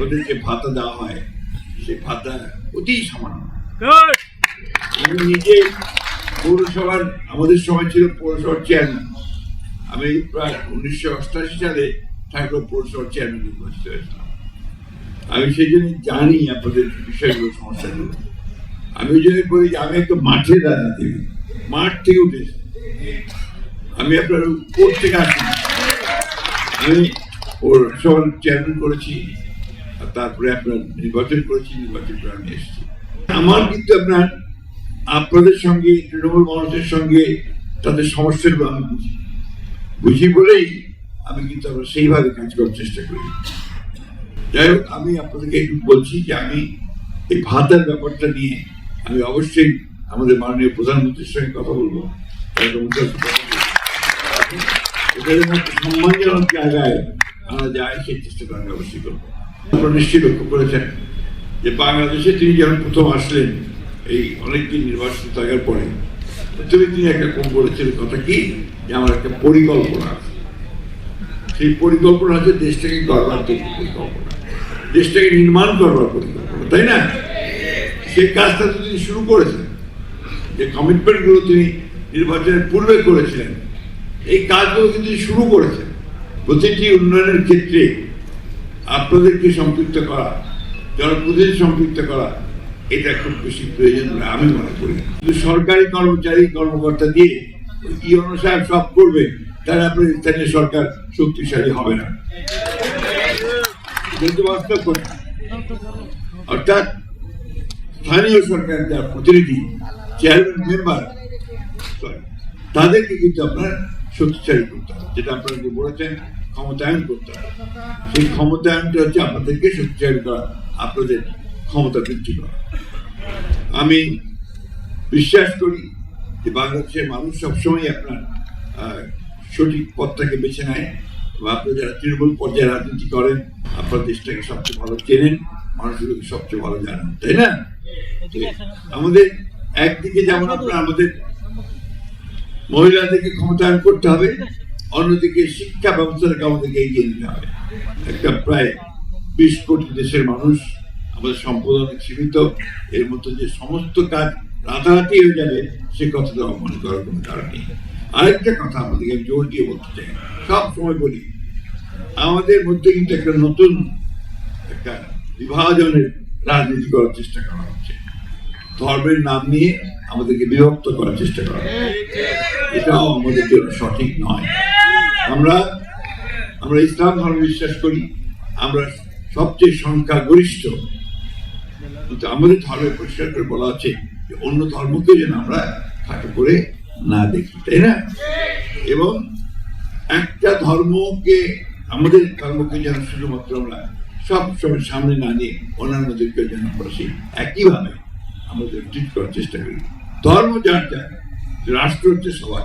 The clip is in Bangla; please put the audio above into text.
আপনাদের যে ভাতা দেওয়া হয় সেই ভাতা অতি সামান্য। আমি নিজে পৌরসভার, আমাদের সময় ছিল পৌরসভার চেয়ারম্যান, আমি প্রায় 1988 সালে ঠাকুর পৌরসভার চেয়ারম্যান নির্বাচিত হয়েছিলাম। আমি সেই জন্য জানি আপনাদের বিষয়গুলো, সমস্যাগুলো। আমি ওই জন্য বলি যে আমি একটা মাঠের রাজনীতিবিদ, মাঠ থেকে উঠেছি আমি, আপনার কোর্ট থেকে আসি। আমি পৌরসভার চেয়ারম্যান করেছি, তারপরে আপনার নির্বাচন করেছি, নির্বাচন করে আমি এসেছি। আমার কিন্তু আপনাদের সঙ্গে, তৃণমূল মানুষের সঙ্গে তাদের সমস্যাগুলো আমি বুঝি বলেই আমি কিন্তু আমরা সেইভাবে কাজ করার চেষ্টা করি। যাই হোক, আমি আপনাদেরকে একটু বলছি যে আমি এই ভাতার ব্যাপারটা নিয়ে আমি অবশ্যই আমাদের মাননীয় প্রধানমন্ত্রীর সঙ্গে কথা বলবো। সম্মানজনক জায়গায় আনা যায় সেই চেষ্টাটা আমি অবশ্যই করবো। আপনারা নিশ্চয়ই লক্ষ্য করেছেন যে বাংলাদেশে তিনি যখন প্রথম আসলেন, এই অনেকদিন নির্বাচিত থাকার পরে তিনি একটা কম বলেছিলেন কথা কি, যে আমার একটা পরিকল্পনা আছে। সেই পরিকল্পনা হচ্ছে দেশটাকে গড়বার পরিকল্পনা, দেশটাকে নির্মাণ করবার পরিকল্পনা, তাই না? সেই কাজটা তো তিনি শুরু করেছেন, যে কমিটমেন্টগুলো তিনি নির্বাচনের পূর্বে করেছিলেন, এই কাজগুলো কিন্তু শুরু করেছেন। প্রতিটি উন্নয়নের ক্ষেত্রে আপনাদেরকে সম্পৃক্ত করা, জনপ্রতিনিধি সম্পৃক্ত করা, এটা খুব বেশি প্রয়োজন বলে আমি মনে করি। কিন্তু সরকারি কর্মচারী কর্মকর্তা দিয়ে ইউনো সাহেব সব করবে, তাহলে আপনার স্থানীয় সরকার শক্তিশালী হবে না। কিন্তু বাস্তব কথা, অর্থাৎ স্থানীয় সরকার যার প্রতিনিধি, চেয়ারম্যান, মেম্বার, তাদেরকে কিন্তু আপনার শক্তিশালী করতে হবে, যেটা আপনারা যে বলেছেন ক্ষমতায়ন করতে হবে। সেই ক্ষমতায়নটা হচ্ছে আপনাদেরকে শক্তিশালী করা, আপনাদের ক্ষমতা বৃদ্ধি করা। আমি বিশ্বাস করি যে বাংলাদেশের মানুষ সবসময় আপনার সঠিক পথটাকে বেছে নেয়। আপনারা যারা তৃণমূল পর্যায়ে রাজনীতি করেন, আপনার দেশটাকে সবচেয়ে ভালো চেনেন, মানুষগুলোকে সবচেয়ে ভালো জানেন, তাই না? আমাদের একদিকে যেমন আপনার আমাদের মহিলাদেরকে ক্ষমতায়ন করতে হবে, অন্যদিকে শিক্ষা ব্যবস্থাটাকে আমাদেরকে এগিয়ে নিতে হবে। একটা প্রায় 20 কোটি দেশের মানুষ, আমাদের সম্পদ অনেক সীমিত, এর মতো যে সমস্ত কাজ রাতারাতি হয়ে যাবে সে কথাটা মনে করার কোনো কারণ নেই। আরেকটা কথা আমাদেরকে জোর দিয়ে বলতে চাই, সব সময় বলি, আমাদের মধ্যে কিন্তু একটা নতুন একটা বিভাজনের রাজনীতি করার চেষ্টা করা হচ্ছে। ধর্মের নাম নিয়ে আমাদেরকে বিভক্ত করার চেষ্টা করা হচ্ছে, এটাও আমাদের জন্য সঠিক নয়। আমরা ইসলাম ধর্ম বিশ্বাস করি, আমরা সবচেয়ে সংখ্যাগরিষ্ঠ, কিন্তু আমাদের ধর্মে পরিষ্কার করে বলা আছে যে অন্য ধর্মকে যেন আমরা খাটো করে না দেখি, তাই না? এবং একটা ধর্মকে, আমাদের ধর্মকে যেন শুধুমাত্র আমরা সবসময় সামনে না নিয়ে অন্যান্যদেরকে যেন আমরা সেই একইভাবে আমাদের ট্রিট করার চেষ্টা করি। ধর্ম যার যার, রাষ্ট্র হচ্ছে সবাই।